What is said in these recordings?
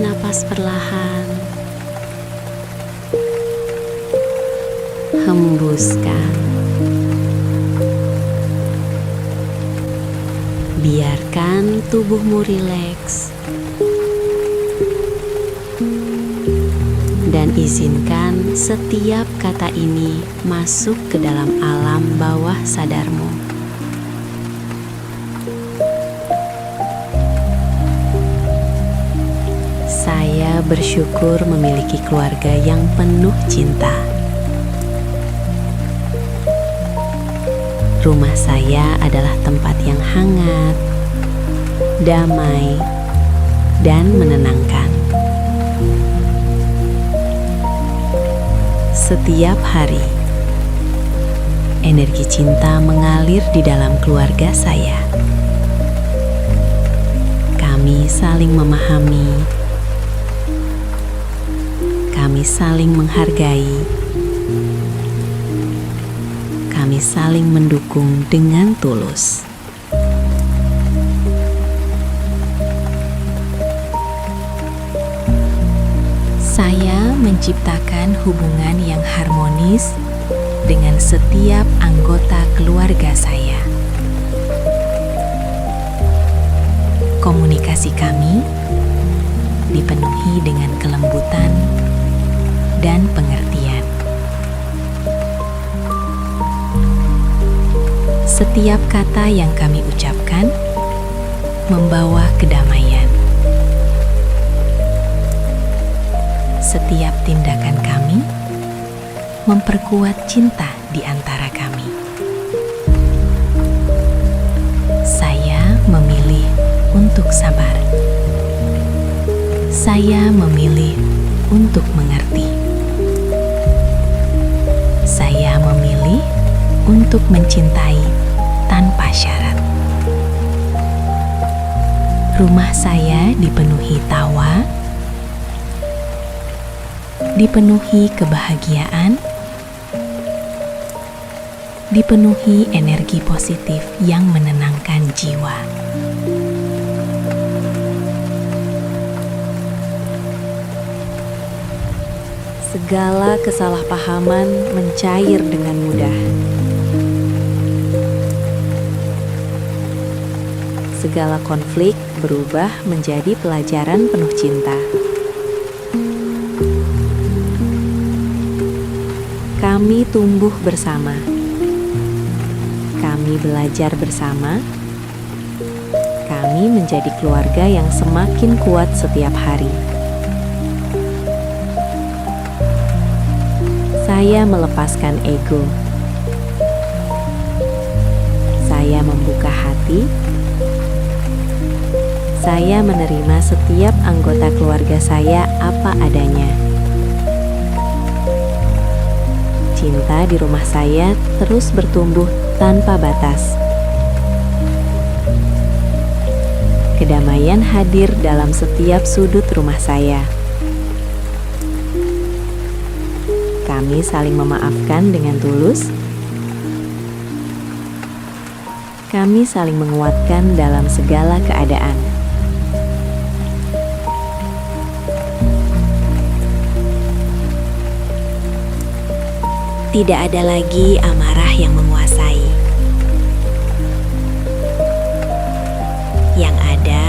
napas perlahan, hembuskan. Biarkan tubuhmu rileks dan izinkan setiap kata ini masuk ke dalam alam bawah sadarmu. Saya bersyukur memiliki keluarga yang penuh cinta. Rumah saya adalah tempat yang hangat, damai, dan menenangkan. Setiap hari, energi cinta mengalir di dalam keluarga saya. Kami saling memahami, kami saling menghargai, kami saling mendukung dengan tulus. Saya menciptakan hubungan yang harmonis dengan setiap anggota keluarga saya. Komunikasi kami dipenuhi dengan kelembutan dan pengertian. Setiap kata yang kami ucapkan membawa kedamaian. Setiap tindakan kami memperkuat cinta di antara kami. Saya memilih untuk sabar. Saya memilih untuk mengerti. Saya memilih untuk mencintai tanpa syarat. Rumah saya dipenuhi tawa, dipenuhi kebahagiaan, dipenuhi energi positif yang menenangkan jiwa. Segala kesalahpahaman mencair dengan mudah. Segala konflik berubah menjadi pelajaran penuh cinta. Kami tumbuh bersama. Kami belajar bersama. Kami menjadi keluarga yang semakin kuat setiap hari. Saya melepaskan ego. Saya membuka hati. Saya menerima setiap anggota keluarga saya apa adanya. Cinta di rumah saya terus bertumbuh tanpa batas. Kedamaian hadir dalam setiap sudut rumah saya. Kami saling memaafkan dengan tulus. Kami saling menguatkan dalam segala keadaan. Tidak ada lagi amarah yang menguasai. Yang ada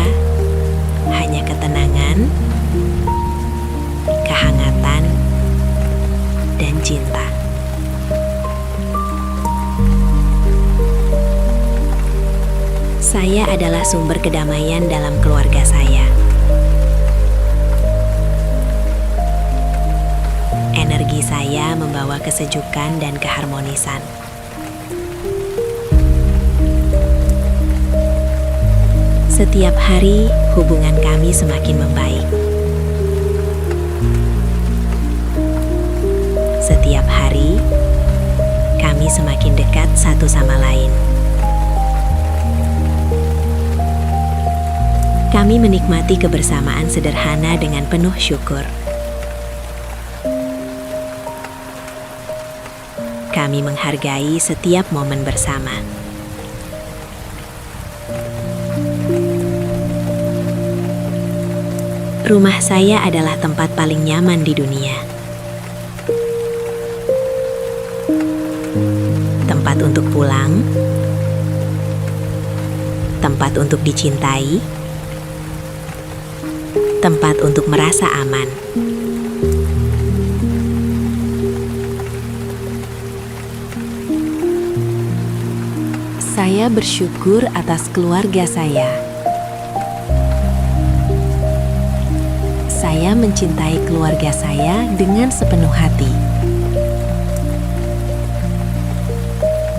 hanya ketenangan, kehangatan, dan cinta. Saya adalah sumber kedamaian dalam keluarga saya. Energi saya membawa kesejukan dan keharmonisan. Setiap hari, hubungan kami semakin membaik. Setiap hari, kami semakin dekat satu sama lain. Kami menikmati kebersamaan sederhana dengan penuh syukur. Kami menghargai setiap momen bersama. Rumah saya adalah tempat paling nyaman di dunia. Tempat untuk pulang, tempat untuk dicintai, tempat untuk merasa aman. Saya bersyukur atas keluarga saya. Saya mencintai keluarga saya dengan sepenuh hati.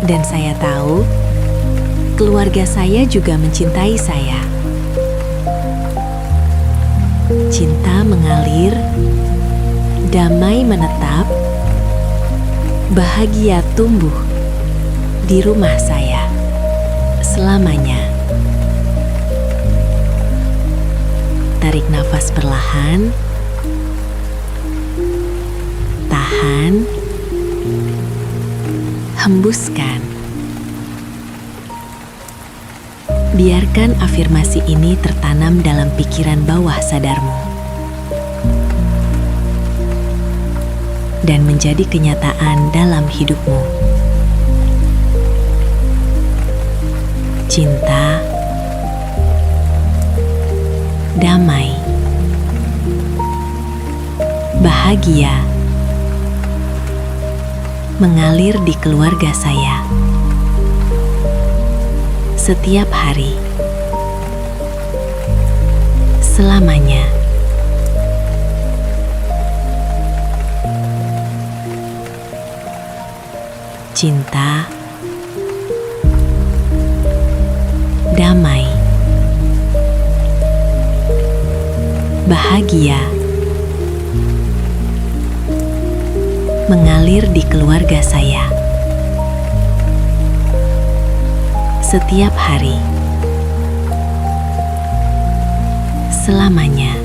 Dan saya tahu, keluarga saya juga mencintai saya. Cinta mengalir, damai menetap, bahagia tumbuh di rumah saya selamanya. Tarik nafas perlahan, tahan, hembuskan. Biarkan afirmasi ini tertanam dalam pikiran bawah sadarmu dan menjadi kenyataan dalam hidupmu. Cinta, damai, bahagia mengalir di keluarga saya setiap hari, selamanya. Cinta, damai, bahagia mengalir di keluarga saya setiap hari, selamanya.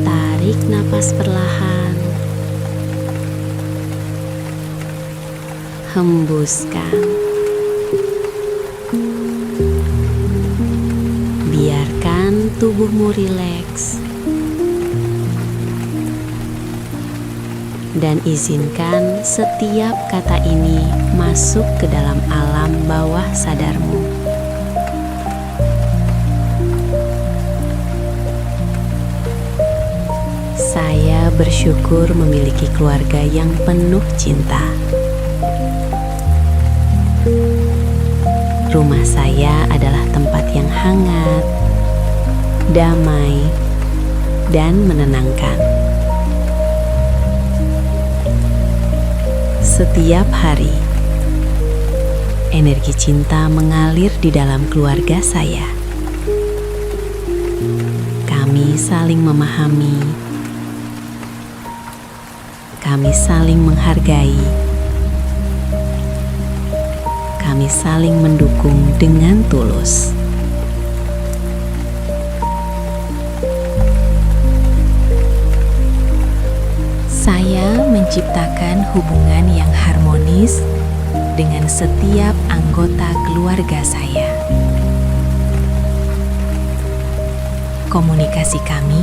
Tarik napas perlahan, hembuskan. Biarkan tubuhmu rileks dan izinkan setiap kata ini masuk ke dalam alam bawah sadarmu. Saya bersyukur memiliki keluarga yang penuh cinta. Rumah saya adalah tempat yang hangat, damai, dan menenangkan. Setiap hari, energi cinta mengalir di dalam keluarga saya. Kami saling memahami, kami saling menghargai, kami saling mendukung dengan tulus. Saya menciptakan hubungan yang harmonis dengan setiap anggota keluarga saya. Komunikasi kami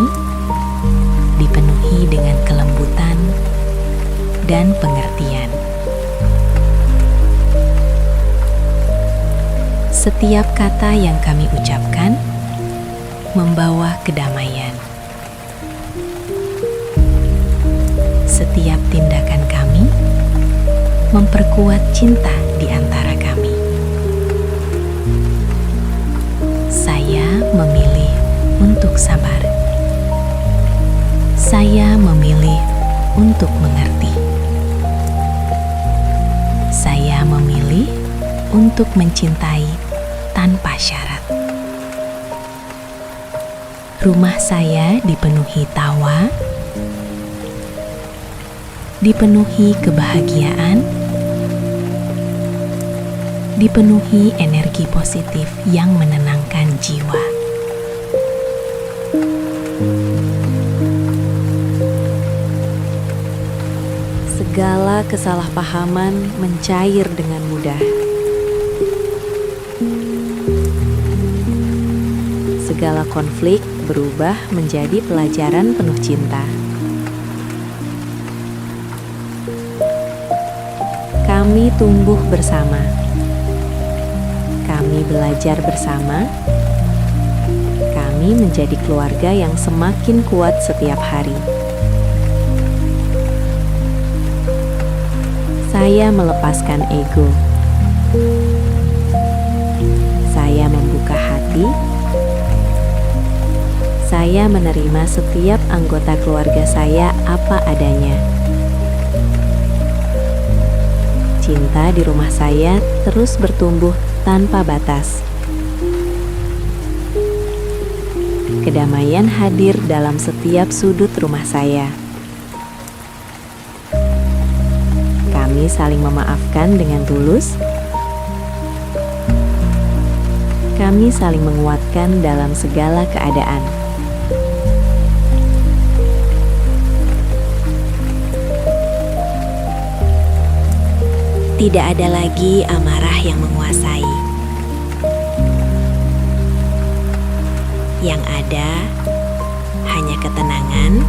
dipenuhi dengan kelembutan dan pengertian. Setiap kata yang kami ucapkan membawa kedamaian. Setiap tindakan kami memperkuat cinta di antara kami. Saya memilih untuk sabar. Saya memilih untuk mengerti. Saya memilih untuk mencintai tanpa syarat. Rumah saya dipenuhi tawa, dipenuhi kebahagiaan, dipenuhi energi positif yang menenangkan jiwa. Segala kesalahpahaman mencair dengan mudah. Segala konflik berubah menjadi pelajaran penuh cinta. Kami tumbuh bersama. Kami belajar bersama. Kami menjadi keluarga yang semakin kuat setiap hari. Saya melepaskan ego. Saya membuka hati. Saya menerima setiap anggota keluarga saya apa adanya. Cinta di rumah saya terus bertumbuh tanpa batas. Kedamaian hadir dalam setiap sudut rumah saya. Kami saling memaafkan dengan tulus. Kami saling menguatkan dalam segala keadaan. Tidak ada lagi amarah yang menguasai. Yang ada hanya ketenangan,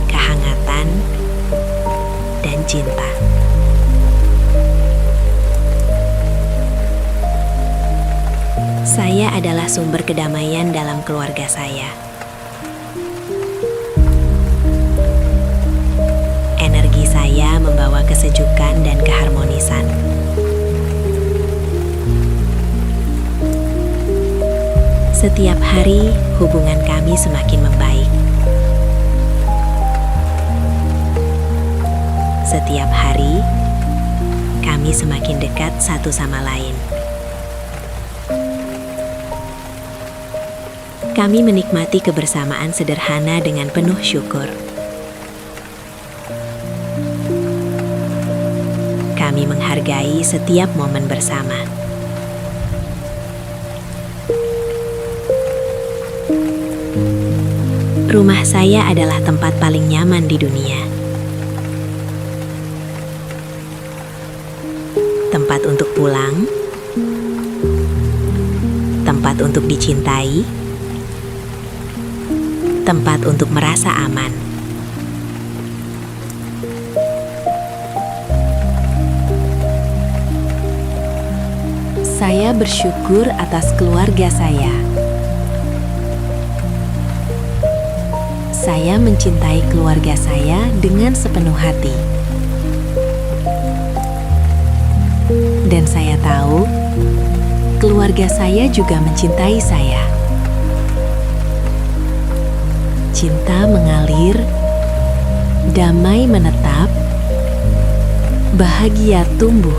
kehangatan, dan cinta. Saya adalah sumber kedamaian dalam keluarga saya. Energi saya membawa kesejukan dan keharmonisan. Setiap hari, hubungan kami semakin membaik. Setiap hari, kami semakin dekat satu sama lain. Kami menikmati kebersamaan sederhana dengan penuh syukur. Kami menghargai setiap momen bersama. Rumah saya adalah tempat paling nyaman di dunia. Tempat untuk pulang, tempat untuk dicintai, tempat untuk merasa aman. Saya bersyukur atas keluarga saya. Saya mencintai keluarga saya dengan sepenuh hati. Dan saya tahu, keluarga saya juga mencintai saya. Cinta mengalir, damai menetap, bahagia tumbuh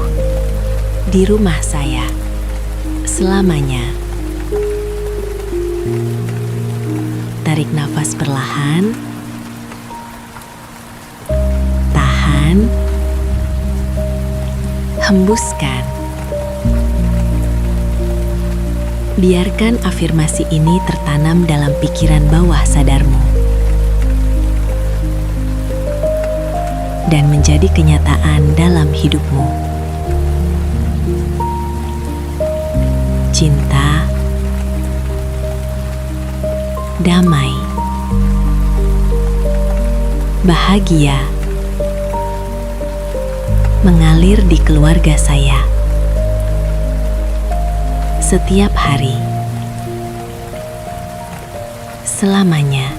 di rumah saya selamanya. Tarik nafas perlahan, tahan, hembuskan. Biarkan afirmasi ini tertanam dalam pikiran bawah sadarmu dan menjadi kenyataan dalam hidupmu. Cinta, damai, bahagia mengalir di keluarga saya setiap hari, selamanya.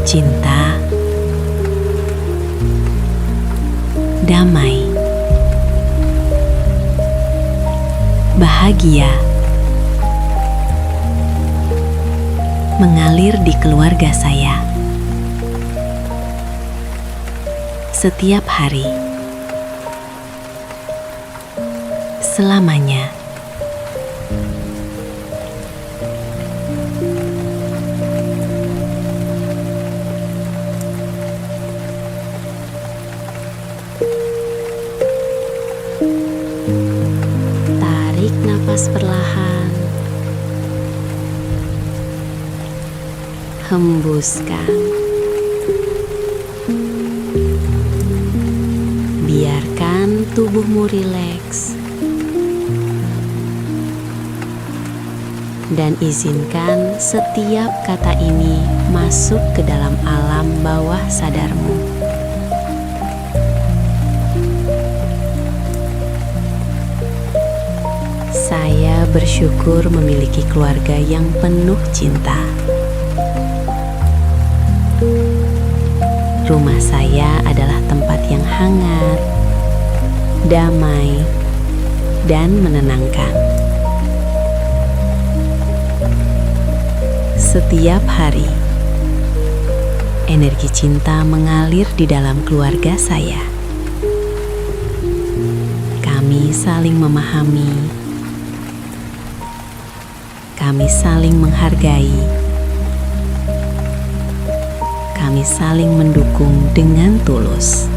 Cinta, damai, bahagia mengalir di keluarga saya setiap hari, selamanya. napas perlahan. Hembuskan. Biarkan tubuhmu rileks. Dan izinkan setiap kata ini masuk ke dalam alam bawah sadarmu. Saya bersyukur memiliki keluarga yang penuh cinta. Rumah saya adalah tempat yang hangat, damai, dan menenangkan. Setiap hari, energi cinta mengalir di dalam keluarga saya. Kami saling memahami, kami saling menghargai, kami saling mendukung dengan tulus.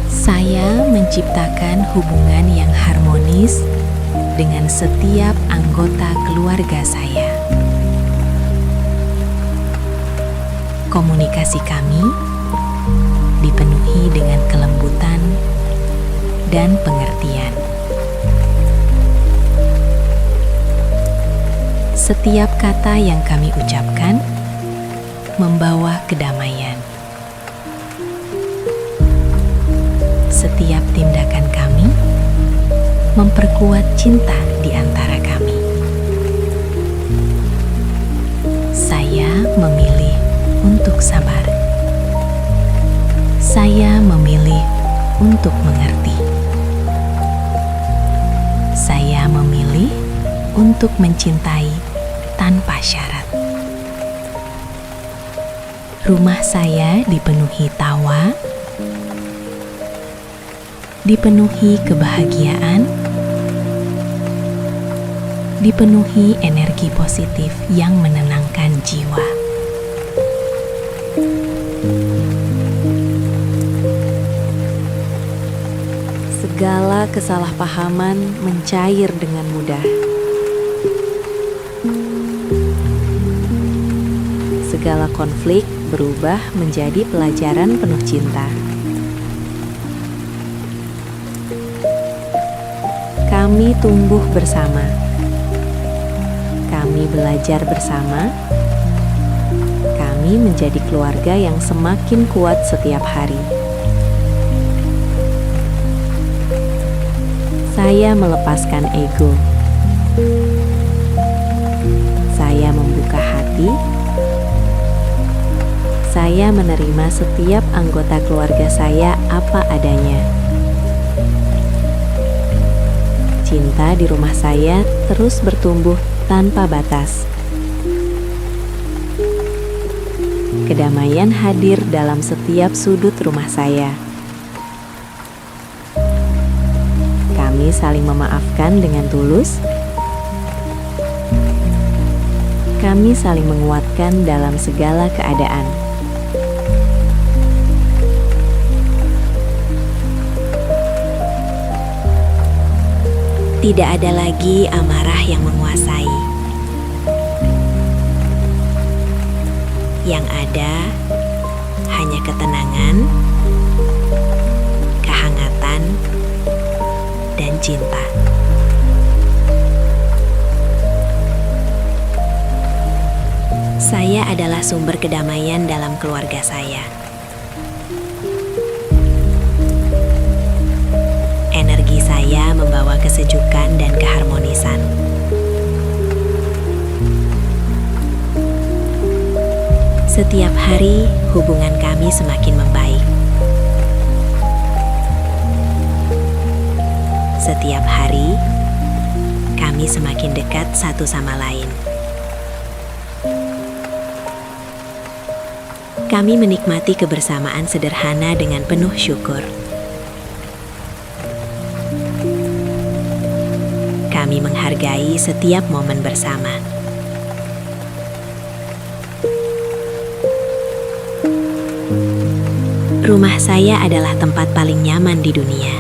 Saya menciptakan hubungan yang harmonis dengan setiap anggota keluarga saya. Komunikasi kami dipenuhi dengan kelembutan dan pengertian. Setiap kata yang kami ucapkan membawa kedamaian. Setiap tindakan kami memperkuat cinta di antara kami. Saya memilih untuk sabar. Saya memilih untuk mengerti. Saya memilih untuk mencintai tanpa syarat. Rumah saya dipenuhi tawa, dipenuhi kebahagiaan, dipenuhi energi positif yang menenangkan jiwa. Segala kesalahpahaman mencair dengan mudah. Segala konflik berubah menjadi pelajaran penuh cinta. Kami tumbuh bersama. Kami belajar bersama. Kami menjadi keluarga yang semakin kuat setiap hari. Saya melepaskan ego. Saya membuka hati. Saya menerima setiap anggota keluarga saya apa adanya. Cinta di rumah saya terus bertumbuh tanpa batas. Kedamaian hadir dalam setiap sudut rumah saya. Kami saling memaafkan dengan tulus. Kami saling menguatkan dalam segala keadaan. Tidak ada lagi amarah yang menguasai. Yang ada hanya ketenangan, kehangatan, dan cinta. Saya adalah sumber kedamaian dalam keluarga saya. Energi saya membawa kesejukan dan keharmonisan. Setiap hari, hubungan kami semakin membaik. Setiap hari, kami semakin dekat satu sama lain. Kami menikmati kebersamaan sederhana dengan penuh syukur. Kami menghargai setiap momen bersama. Rumah saya adalah tempat paling nyaman di dunia.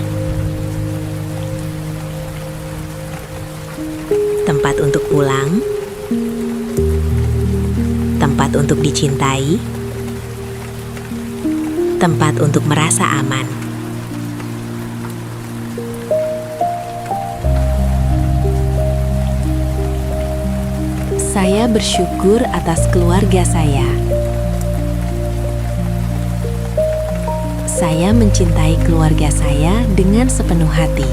Tempat untuk pulang, tempat untuk dicintai, tempat untuk merasa aman. Saya bersyukur atas keluarga saya. Saya mencintai keluarga saya dengan sepenuh hati.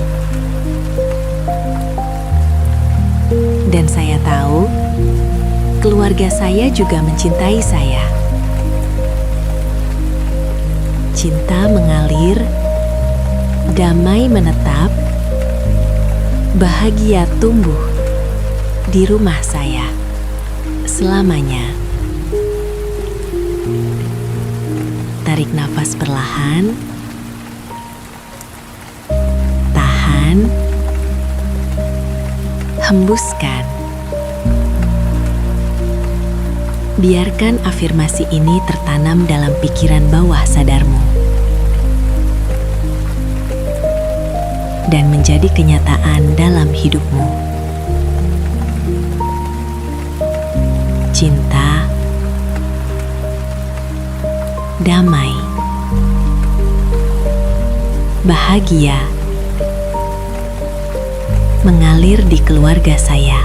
Dan saya tahu, keluarga saya juga mencintai saya. Cinta mengalir, damai menetap, bahagia tumbuh di rumah saya selamanya. Tarik nafas perlahan, tahan, hembuskan. Biarkan afirmasi ini tertanam dalam pikiran bawah sadarmu dan menjadi kenyataan dalam hidupmu. Cinta, damai, bahagia mengalir di keluarga saya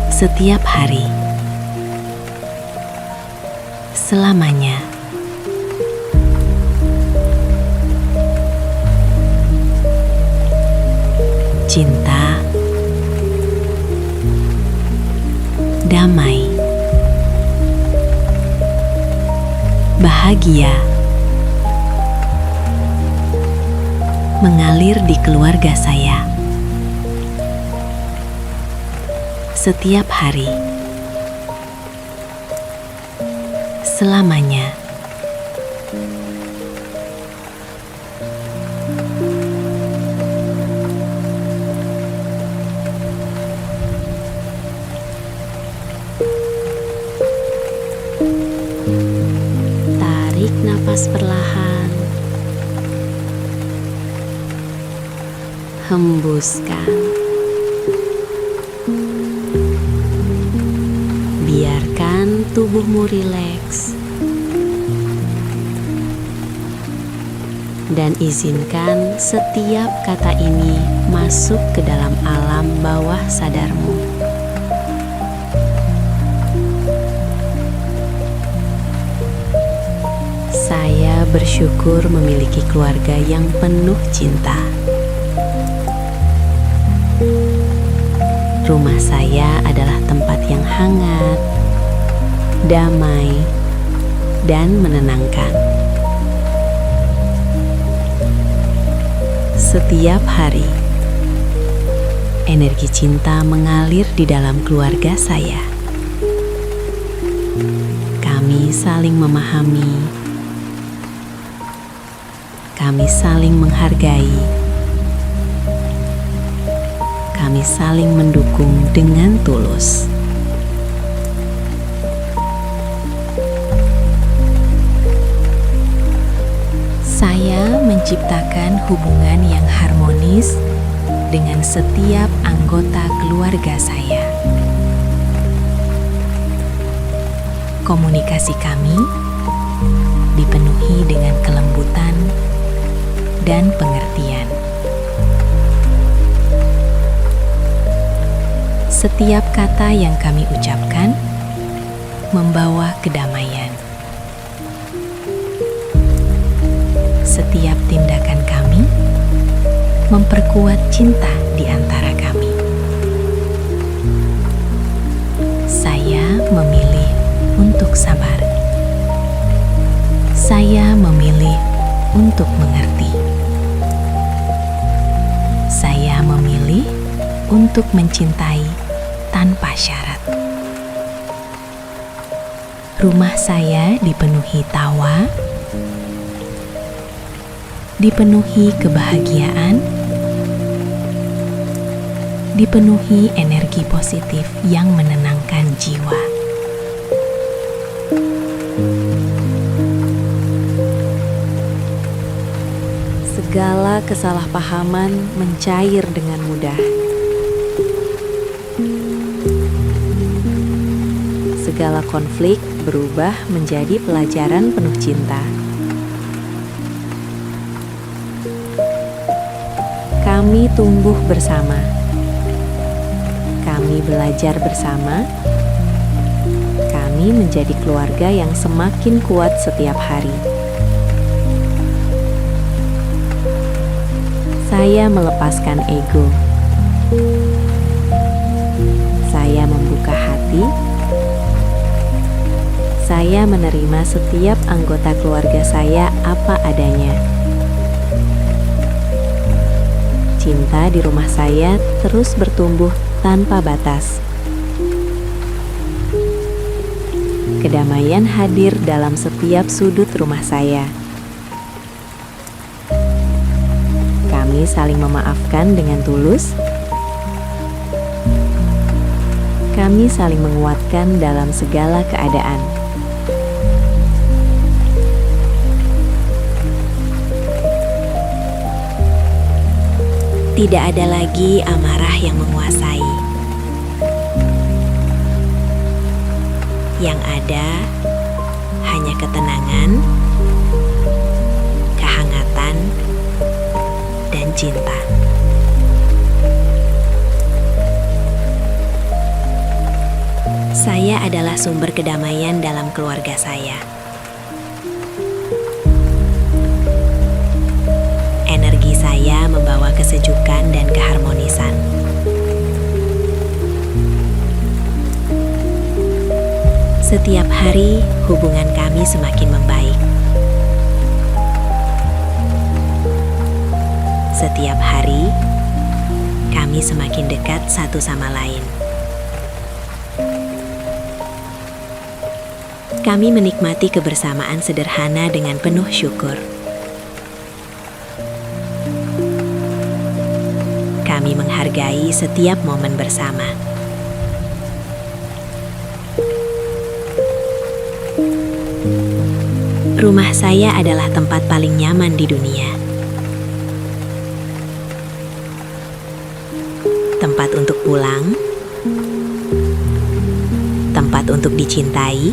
setiap hari, selamanya. Cinta, damai, bahagia mengalir di keluarga saya setiap hari, selamanya. Tarik napas perlahan, hembuskan. Biarkan tubuhmu rileks dan izinkan setiap kata ini masuk ke dalam alam bawah sadarmu. Saya bersyukur memiliki keluarga yang penuh cinta. Rumah saya adalah tempat yang hangat, damai, dan menenangkan. Setiap hari, energi cinta mengalir di dalam keluarga saya. Kami saling memahami, kami saling menghargai, kami saling mendukung dengan tulus. Saya menciptakan hubungan yang harmonis dengan setiap anggota keluarga saya. Komunikasi kami dipenuhi dengan kelembutan dan pengertian. Setiap kata yang kami ucapkan membawa kedamaian. Setiap tindakan kami memperkuat cinta di antara kami. Saya memilih untuk sabar. Saya memilih untuk mengerti. Saya memilih untuk mencintai tanpa syarat. Rumah saya dipenuhi tawa, dipenuhi kebahagiaan, dipenuhi energi positif yang menenangkan jiwa. segala kesalahpahaman mencair dengan mudah. Segala konflik berubah menjadi pelajaran penuh cinta. Kami tumbuh bersama. Kami belajar bersama. Kami menjadi keluarga yang semakin kuat setiap hari. Saya melepaskan ego. Saya membuka hati. Saya menerima setiap anggota keluarga saya apa adanya. Cinta di rumah saya terus bertumbuh tanpa batas. Kedamaian hadir dalam setiap sudut rumah saya. Kami saling memaafkan dengan tulus. Kami saling menguatkan dalam segala keadaan. Tidak ada lagi amarah yang menguasai. Yang ada hanya ketenangan, kehangatan, dan cinta. Saya adalah sumber kedamaian dalam keluarga saya. Energi saya membawa kesejukan dan keharmonisan. Setiap hari, hubungan kami semakin membaik. Setiap hari, kami semakin dekat satu sama lain. Kami menikmati kebersamaan sederhana dengan penuh syukur. Kami menghargai setiap momen bersama. Rumah saya adalah tempat paling nyaman di dunia. Tempat untuk pulang, tempat untuk dicintai,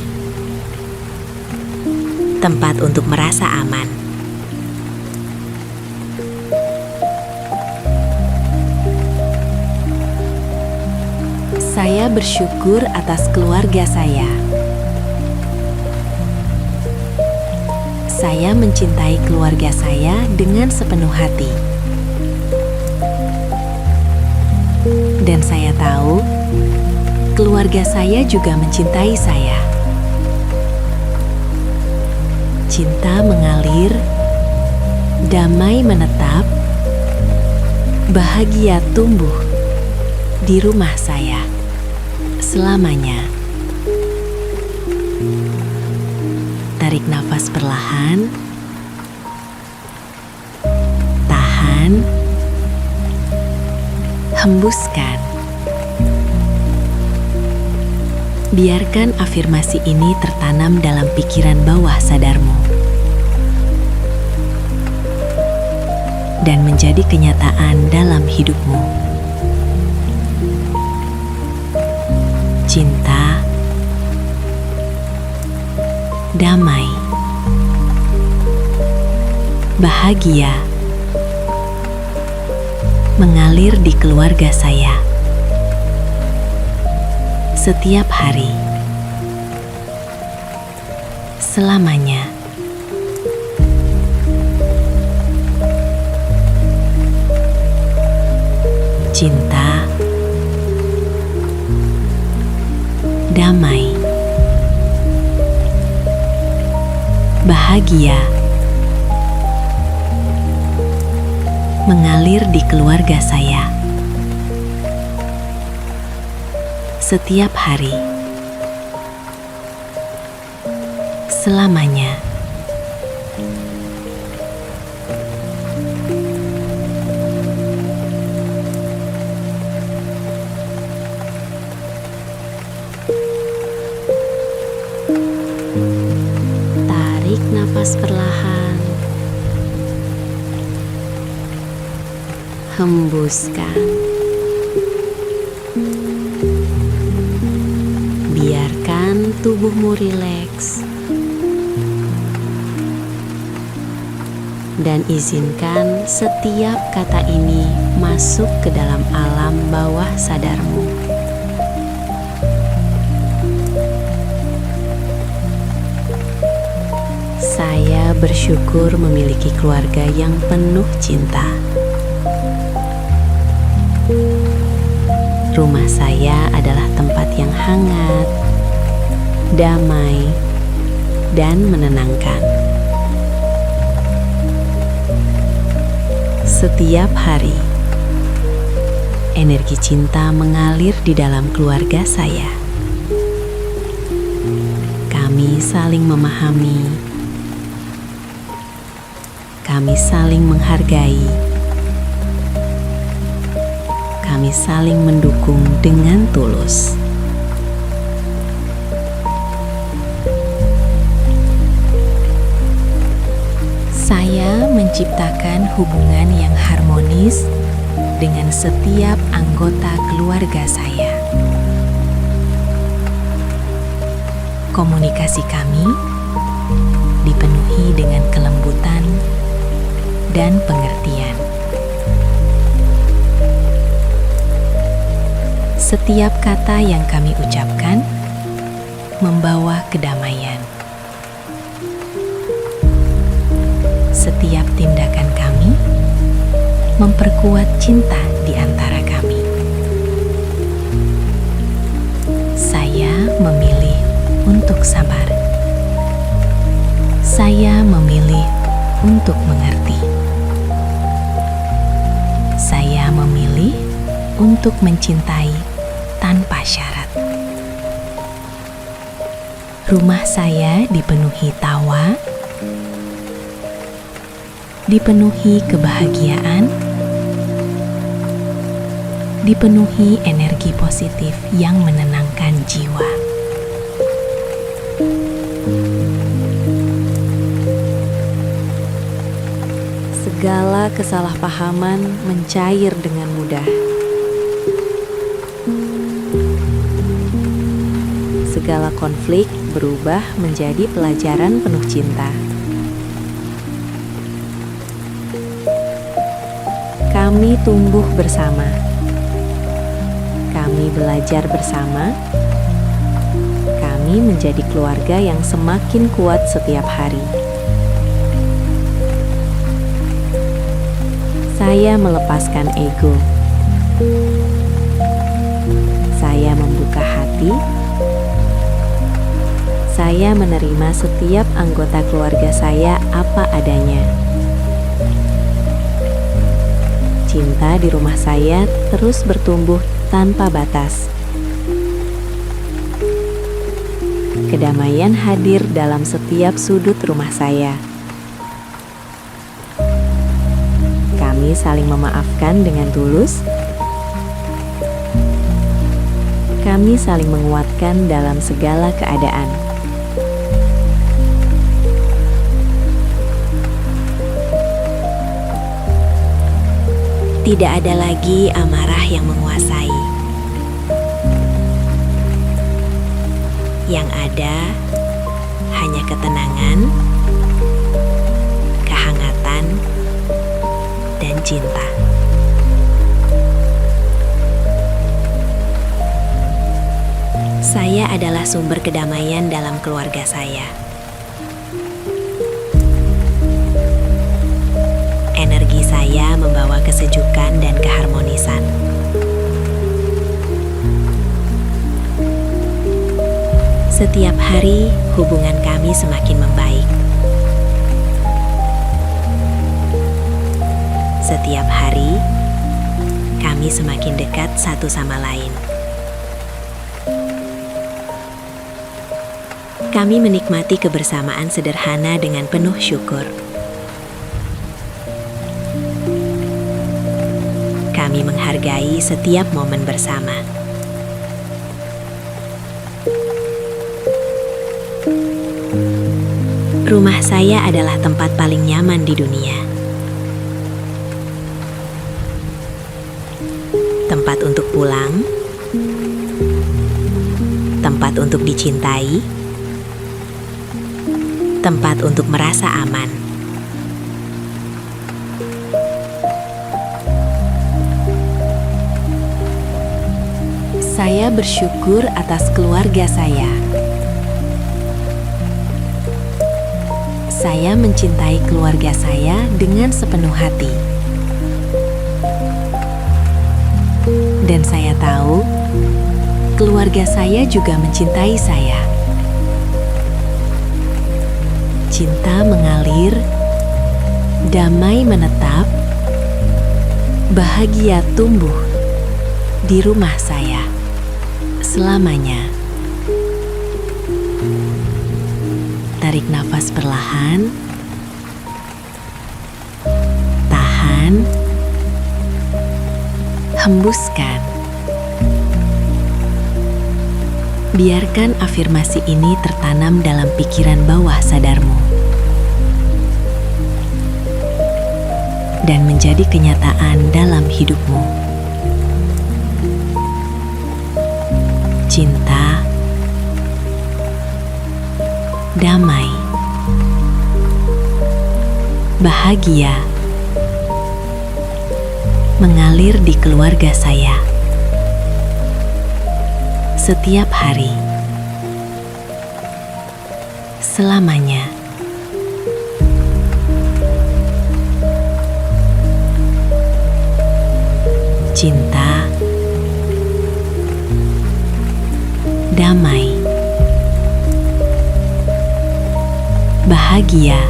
tempat untuk merasa aman. Saya bersyukur atas keluarga saya. Saya mencintai keluarga saya dengan sepenuh hati. Dan saya tahu, keluarga saya juga mencintai saya. Cinta mengalir, damai menetap, bahagia tumbuh di rumah saya selamanya. Tarik nafas perlahan, tahan, hembuskan. Biarkan afirmasi ini tertanam dalam pikiran bawah sadarmu dan menjadi kenyataan dalam hidupmu. Cinta, damai, bahagia mengalir di keluarga saya setiap hari, selamanya. Cinta, damai, bahagia mengalir di keluarga saya setiap hari, selamanya. Tarik nafas perlahan, hembuskan. Biarkan tubuhmu rileks. Dan izinkan setiap kata ini masuk ke dalam alam bawah sadarmu. Saya bersyukur memiliki keluarga yang penuh cinta. Rumah saya adalah tempat yang hangat, damai, dan menenangkan. Setiap hari, energi cinta mengalir di dalam keluarga saya. Kami saling memahami, kami saling menghargai, kami saling mendukung dengan tulus. Saya menciptakan hubungan yang harmonis dengan setiap anggota keluarga saya. Komunikasi kami dipenuhi dengan kelembutan dan pengertian. Setiap kata yang kami ucapkan membawa kedamaian. Setiap tindakan kami memperkuat cinta di antara kami. Saya memilih untuk sabar. Saya memilih untuk mengerti. Saya memilih untuk mencintai tanpa syarat. Rumah saya dipenuhi tawa, dipenuhi kebahagiaan, dipenuhi energi positif yang menenangkan jiwa. Segala kesalahpahaman mencair dengan mudah. Segala konflik berubah menjadi pelajaran penuh cinta. Kami tumbuh bersama. Kami belajar bersama. Kami menjadi keluarga yang semakin kuat setiap hari. Saya melepaskan ego. Saya membuka hati. Saya menerima setiap anggota keluarga saya apa adanya. Cinta di rumah saya terus bertumbuh tanpa batas. Kedamaian hadir dalam setiap sudut rumah saya. Kami saling memaafkan dengan tulus. Kami saling menguatkan dalam segala keadaan. Tidak ada lagi amarah yang menguasai. Yang ada hanya ketenangan, kehangatan, dan cinta. Saya adalah sumber kedamaian dalam keluarga saya. Energi saya membawa kesejukan dan keharmonisan. Setiap hari, hubungan kami semakin membaik. Setiap hari, kami semakin dekat satu sama lain. Kami menikmati kebersamaan sederhana dengan penuh syukur. Kami menghargai setiap momen bersama. Rumah saya adalah tempat paling nyaman di dunia. pulang, tempat untuk dicintai, tempat untuk merasa aman. Saya bersyukur atas keluarga saya. Saya mencintai keluarga saya dengan sepenuh hati. Dan saya tahu, keluarga saya juga mencintai saya. Cinta mengalir, damai menetap, bahagia tumbuh di rumah saya selamanya. Tarik nafas perlahan, tahan, hembuskan. Biarkan afirmasi ini tertanam dalam pikiran bawah sadarmu dan menjadi kenyataan dalam hidupmu. Cinta, damai, bahagia mengalir di keluarga saya setiap hari, selamanya. Cinta, damai, bahagia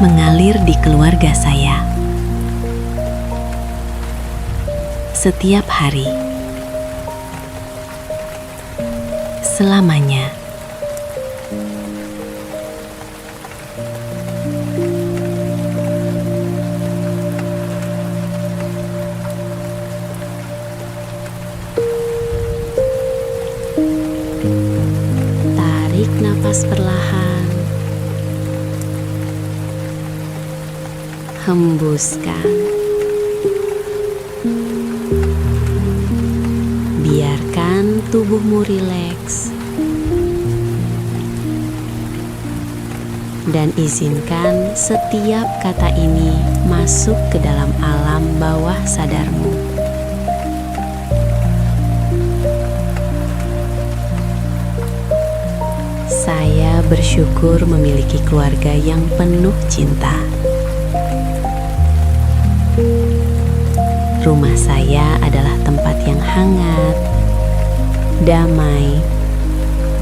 mengalir di keluarga saya setiap hari, selamanya. Tarik nafas perlahan, hembuskan. Biarkan tubuhmu rileks dan izinkan setiap kata ini masuk ke dalam alam bawah sadarmu. Saya bersyukur memiliki keluarga yang penuh cinta. Rumah saya adalah tempat yang hangat, damai,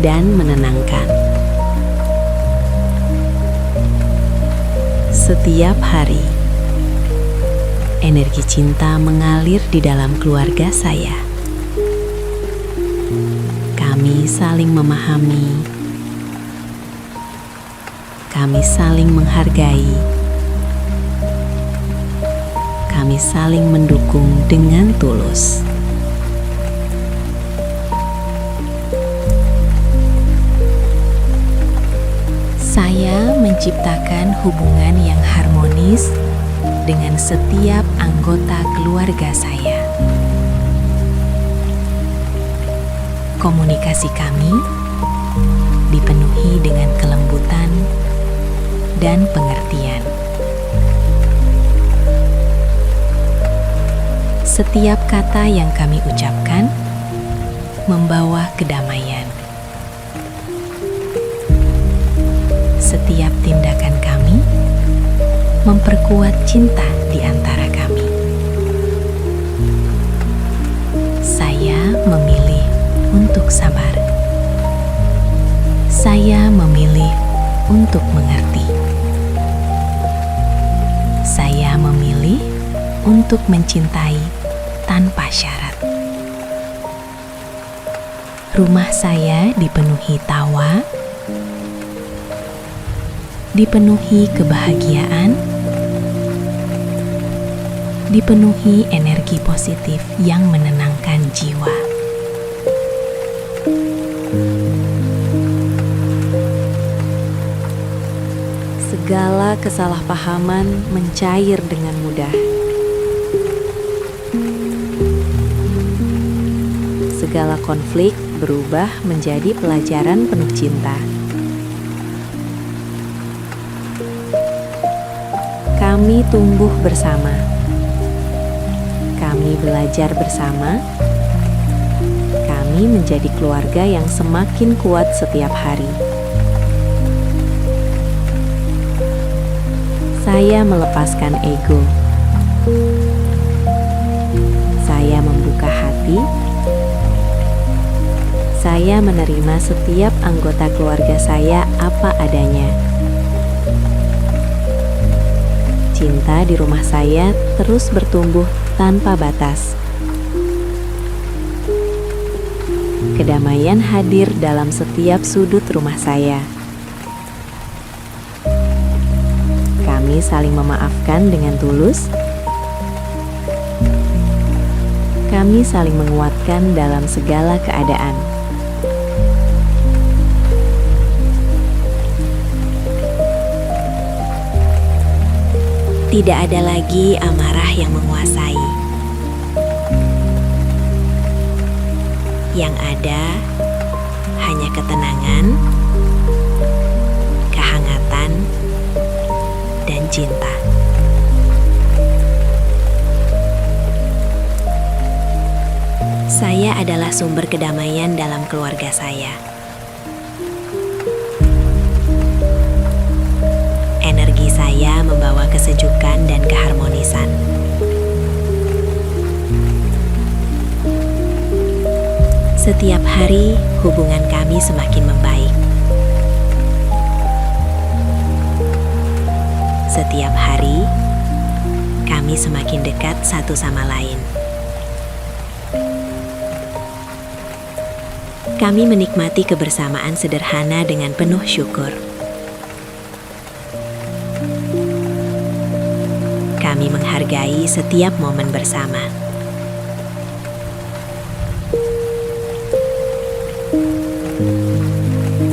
dan menenangkan. Setiap hari, energi cinta mengalir di dalam keluarga saya. Kami saling memahami, kami saling menghargai, kami saling mendukung dengan tulus. Saya menciptakan hubungan yang harmonis dengan setiap anggota keluarga saya. Komunikasi kami dipenuhi dengan kelembutan dan pengertian. Setiap kata yang kami ucapkan membawa kedamaian. Setiap tindakan kami memperkuat cinta di antara kami. Saya memilih untuk sabar. Saya memilih untuk mengerti. Saya memilih untuk mencintai tanpa syarat. Rumah saya dipenuhi tawa, dipenuhi kebahagiaan, dipenuhi energi positif yang menenangkan jiwa. Segala kesalahpahaman mencair dengan mudah. segala konflik berubah menjadi pelajaran penuh cinta. Kami tumbuh bersama. Kami belajar bersama. Kami menjadi keluarga yang semakin kuat setiap hari. Saya melepaskan ego. Saya membuka hati. Saya menerima setiap anggota keluarga saya apa adanya. Cinta di rumah saya terus bertumbuh tanpa batas. Kedamaian hadir dalam setiap sudut rumah saya. Kami saling memaafkan dengan tulus. Kami saling menguatkan dalam segala keadaan. Tidak ada lagi amarah yang menguasai. Yang ada hanya ketenangan, kehangatan, dan cinta. Saya adalah sumber kedamaian dalam keluarga saya. Energi saya membawa kesejukan dan keharmonisan. Setiap hari, hubungan kami semakin membaik. Setiap hari, kami semakin dekat satu sama lain. Kami menikmati kebersamaan sederhana dengan penuh syukur. Kami menghargai setiap momen bersama.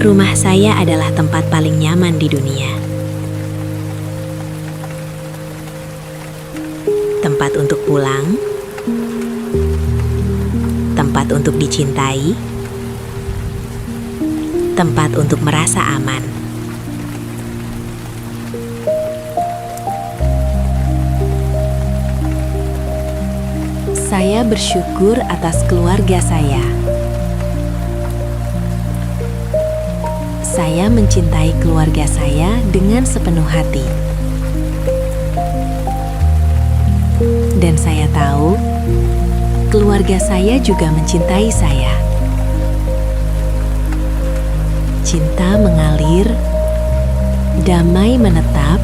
Rumah saya adalah tempat paling nyaman di dunia. Tempat untuk pulang, tempat untuk dicintai, tempat untuk merasa aman. Saya bersyukur atas keluarga saya. Saya mencintai keluarga saya dengan sepenuh hati. Dan saya tahu, keluarga saya juga mencintai saya. Cinta mengalir, damai menetap,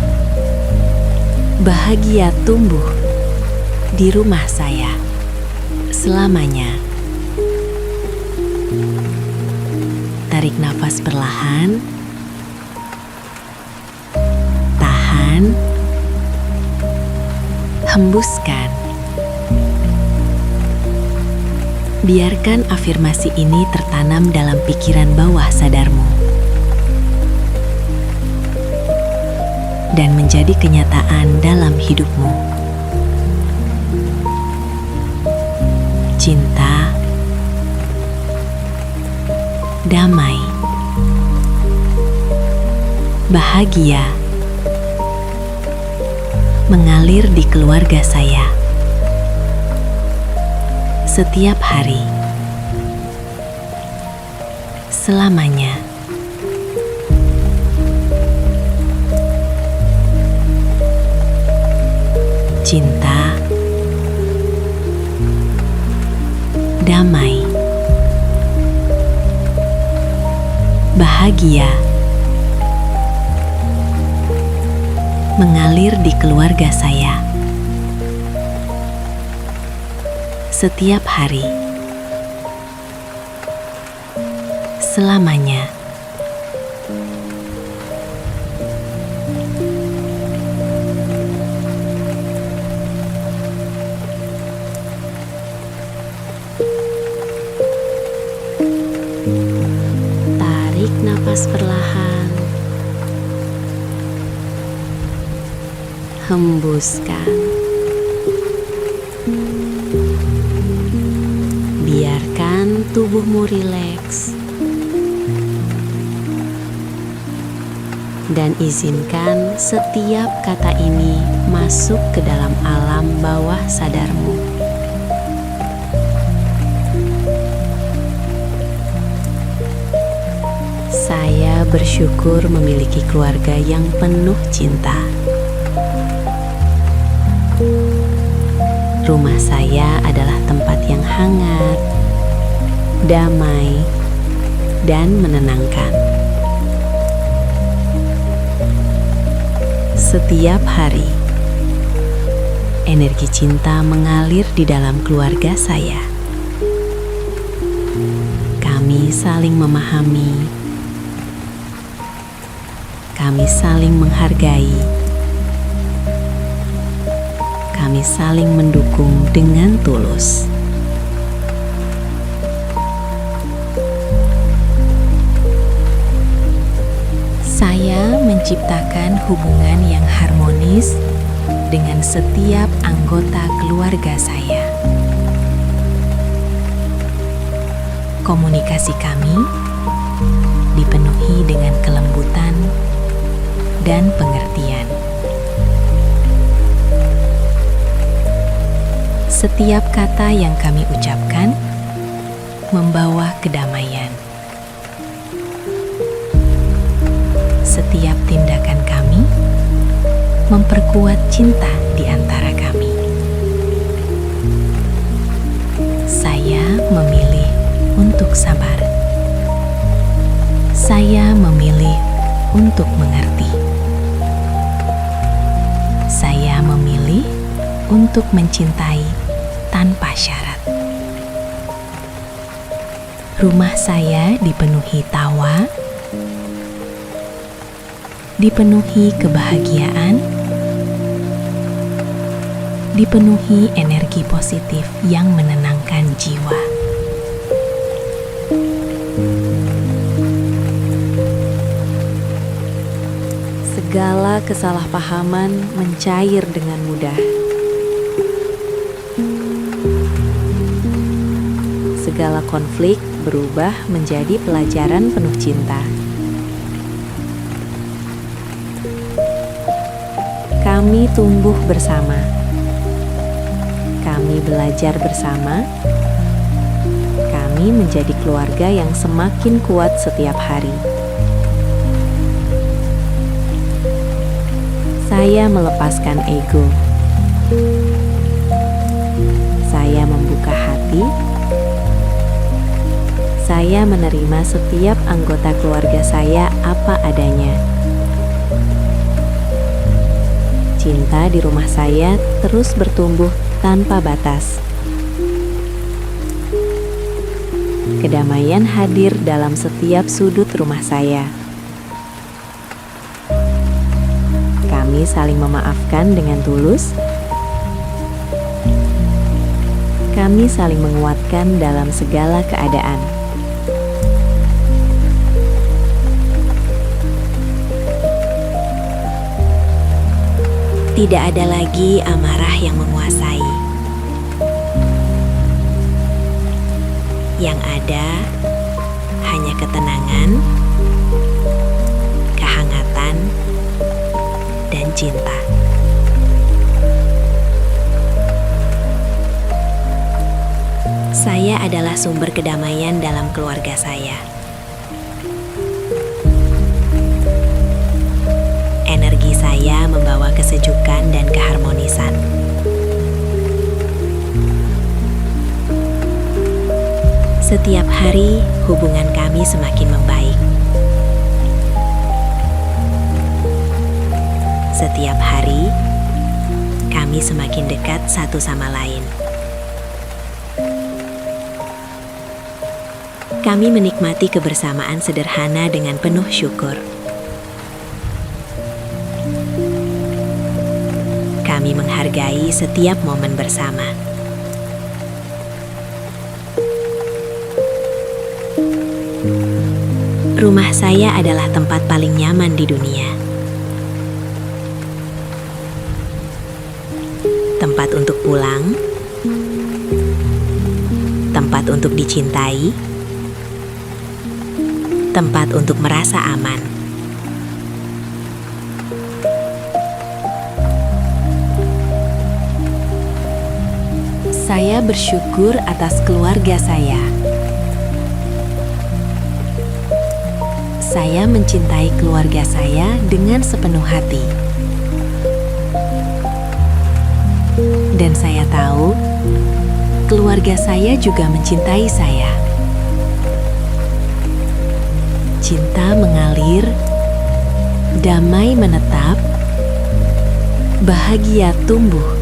bahagia tumbuh di rumah saya selamanya. Tarik nafas perlahan, tahan, hembuskan. Biarkan afirmasi ini tertanam dalam pikiran bawah sadarmu dan menjadi kenyataan dalam hidupmu. Cinta, damai, bahagia mengalir di keluarga saya setiap hari, selamanya. Cinta, damai, bahagia mengalir di keluarga saya setiap hari, selamanya. Tarik nafas perlahan, hembuskan. Biarkan tubuhmu rileks. Dan izinkan setiap kata ini masuk ke dalam alam bawah sadarmu. Saya bersyukur memiliki keluarga yang penuh cinta. Rumah saya adalah tempat yang hangat, damai, dan menenangkan. Setiap hari, energi cinta mengalir di dalam keluarga saya. Kami saling memahami, kami saling menghargai, kami saling mendukung dengan tulus. Saya menciptakan hubungan yang harmonis dengan setiap anggota keluarga saya. Komunikasi kami dipenuhi dengan kelembutan dan pengertian. Setiap kata yang kami ucapkan membawa kedamaian. Setiap tindakan kami memperkuat cinta di antara kami. Saya memilih untuk sabar. Saya memilih untuk mengerti. Saya memilih untuk mencintai tanpa syarat. Rumah saya dipenuhi tawa, dipenuhi kebahagiaan, dipenuhi energi positif yang menenangkan jiwa. Segala kesalahpahaman mencair dengan mudah. Segala konflik berubah menjadi pelajaran penuh cinta. Kami tumbuh bersama. Kami belajar bersama. Kami menjadi keluarga yang semakin kuat setiap hari. Saya melepaskan ego. Saya membuka hati. Saya menerima setiap anggota keluarga saya apa adanya. Cinta di rumah saya terus bertumbuh tanpa batas. Kedamaian hadir dalam setiap sudut rumah saya. Kami saling memaafkan dengan tulus. Kami saling menguatkan dalam segala keadaan. Tidak ada lagi amarah yang menguasai. Yang ada hanya ketenangan, kehangatan, dan cinta. Saya adalah sumber kedamaian dalam keluarga saya. Energi saya membawa kesejukan dan keharmonisan. Setiap hari, hubungan kami semakin membaik. Setiap hari, kami semakin dekat satu sama lain. Kami menikmati kebersamaan sederhana dengan penuh syukur. Kami menghargai setiap momen bersama. Rumah saya adalah tempat paling nyaman di dunia. Tempat untuk pulang, tempat tempat untuk dicintai, tempat untuk merasa aman. Saya bersyukur atas keluarga saya. Saya mencintai keluarga saya dengan sepenuh hati. Dan saya tahu, keluarga saya juga mencintai saya. Cinta mengalir, damai menetap, bahagia tumbuh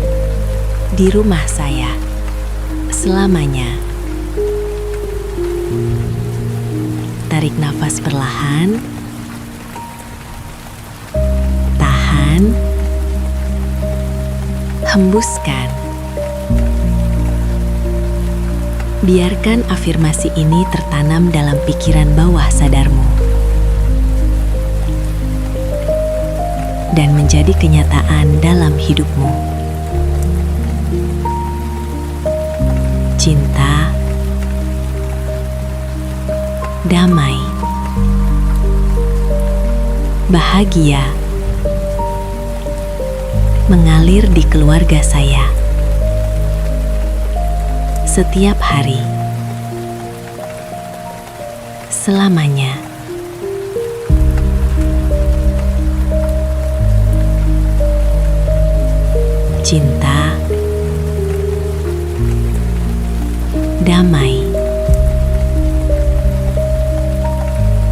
di rumah saya selamanya. Tarik nafas perlahan, tahan, hembuskan. Biarkan afirmasi ini tertanam dalam pikiran bawah sadarmu dan menjadi kenyataan dalam hidupmu. Cinta, damai, bahagia mengalir di keluarga saya setiap hari, selamanya. Cinta, damai,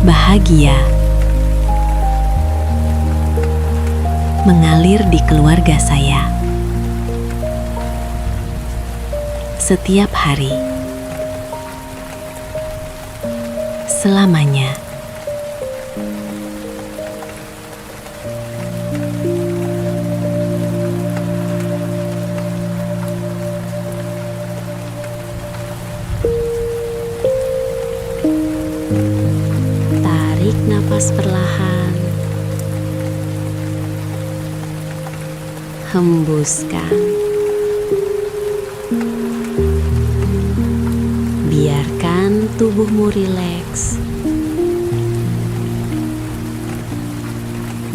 bahagia mengalir di keluarga saya setiap hari, selamanya. Tarik napas perlahan, hembuskan. Biarkan tubuhmu rileks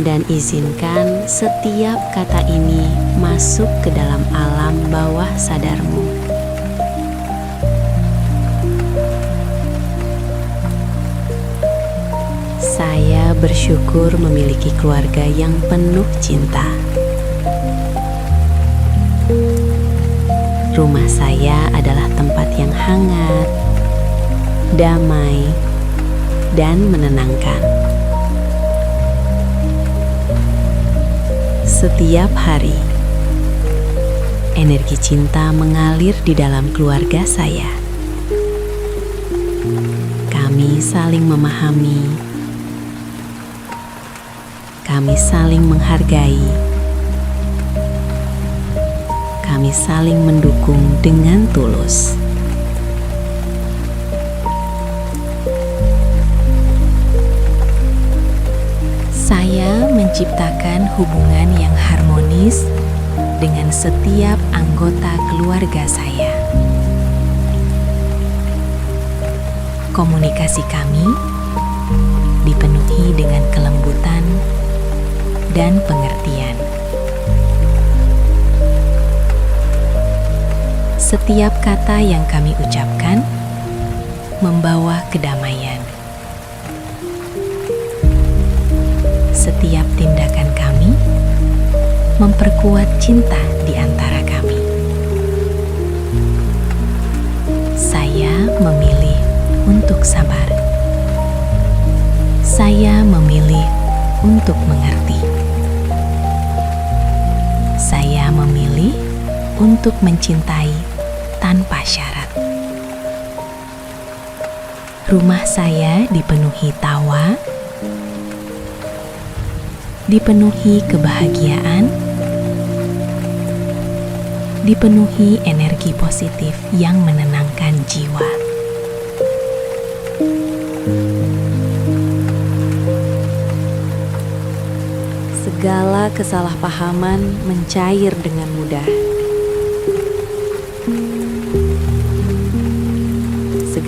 dan izinkan setiap kata ini masuk ke dalam alam bawah sadarmu. Saya bersyukur memiliki keluarga yang penuh cinta. Rumah saya adalah tempat yang hangat, damai, dan menenangkan. Setiap hari, energi cinta mengalir di dalam keluarga saya. Kami saling memahami, kami saling menghargai, kami saling mendukung dengan tulus. Saya menciptakan hubungan yang harmonis dengan setiap anggota keluarga saya. Komunikasi kami dipenuhi dengan kelembutan dan pengertian. Setiap kata yang kami ucapkan membawa kedamaian. Setiap tindakan kami memperkuat cinta di antara kami. Saya memilih untuk sabar. Saya memilih untuk mengerti. Saya memilih untuk mencintai tanpa syarat. Rumah saya dipenuhi tawa, dipenuhi kebahagiaan, dipenuhi energi positif yang menenangkan jiwa. Segala kesalahpahaman mencair dengan mudah.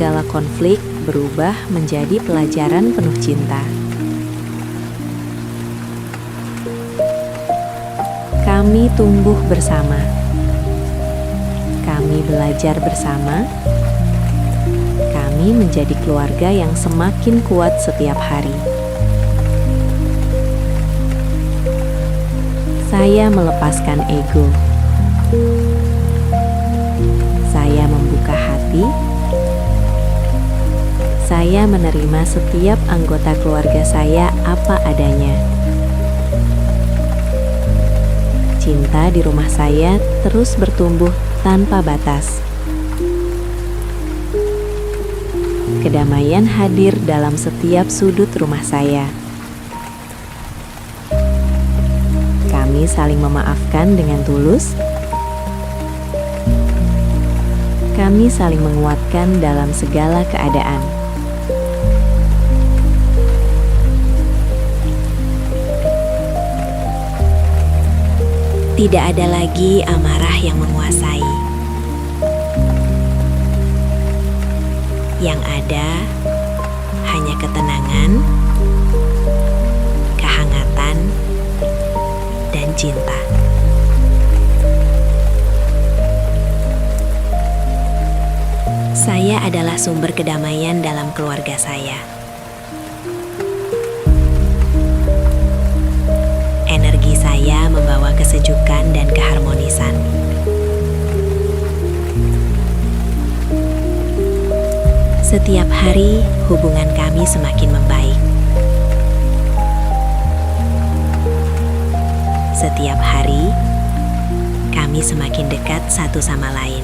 segala konflik berubah menjadi pelajaran penuh cinta. Kami tumbuh bersama. Kami belajar bersama. Kami menjadi keluarga yang semakin kuat setiap hari. Saya melepaskan ego. Saya membuka hati. Saya menerima setiap anggota keluarga saya apa adanya. Cinta di rumah saya terus bertumbuh tanpa batas. Kedamaian hadir dalam setiap sudut rumah saya. Kami saling memaafkan dengan tulus. Kami saling menguatkan dalam segala keadaan. Tidak ada lagi amarah yang menguasai. Yang ada hanya ketenangan, kehangatan, dan cinta. Saya adalah sumber kedamaian dalam keluarga saya. Energi saya membawa kesejukan dan keharmonisan. Setiap hari, hubungan kami semakin membaik. Setiap hari, kami semakin dekat satu sama lain.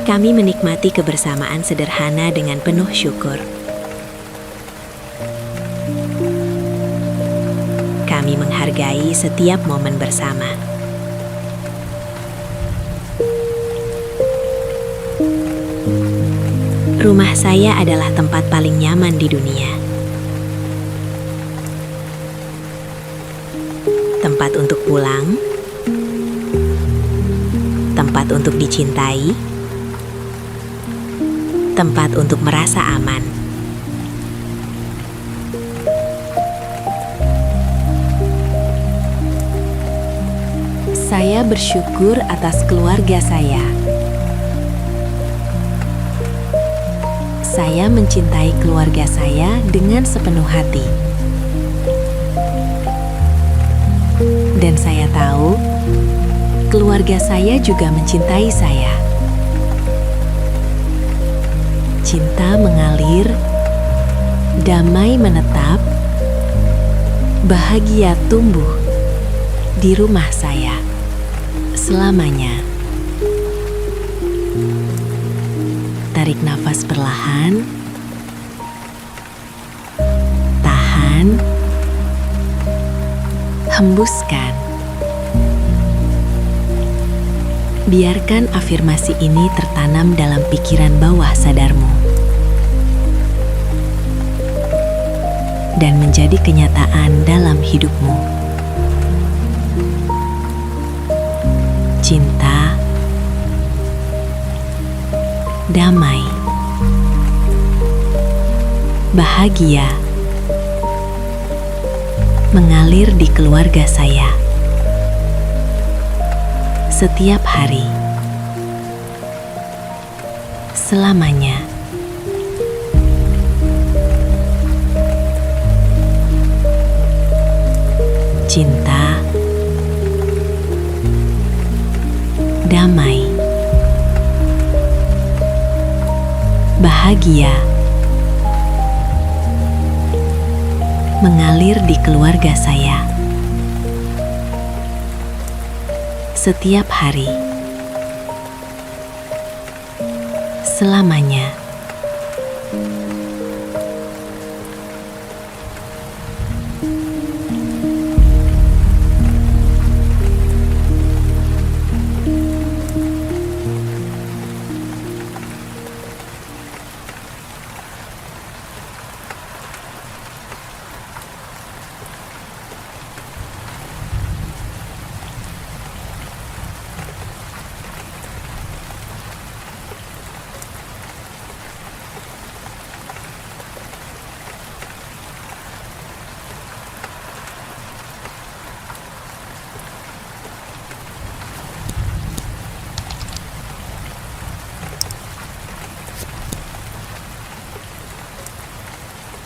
Kami menikmati kebersamaan sederhana dengan penuh syukur. Kami menghargai setiap momen bersama. Rumah saya adalah tempat paling nyaman di dunia. Tempat untuk pulang, tempat untuk dicintai, tempat untuk merasa aman. Saya bersyukur atas keluarga saya. Saya mencintai keluarga saya dengan sepenuh hati. Dan saya tahu, keluarga saya juga mencintai saya. Cinta mengalir, damai menetap, bahagia tumbuh di rumah saya selamanya. Tarik nafas perlahan, tahan, hembuskan. Biarkan afirmasi ini tertanam dalam pikiran bawah sadarmu dan menjadi kenyataan dalam hidupmu. Cinta, damai, bahagia mengalir di keluarga saya setiap hari, selamanya. Cinta, damai, bahagia mengalir di keluarga saya setiap hari, selamanya.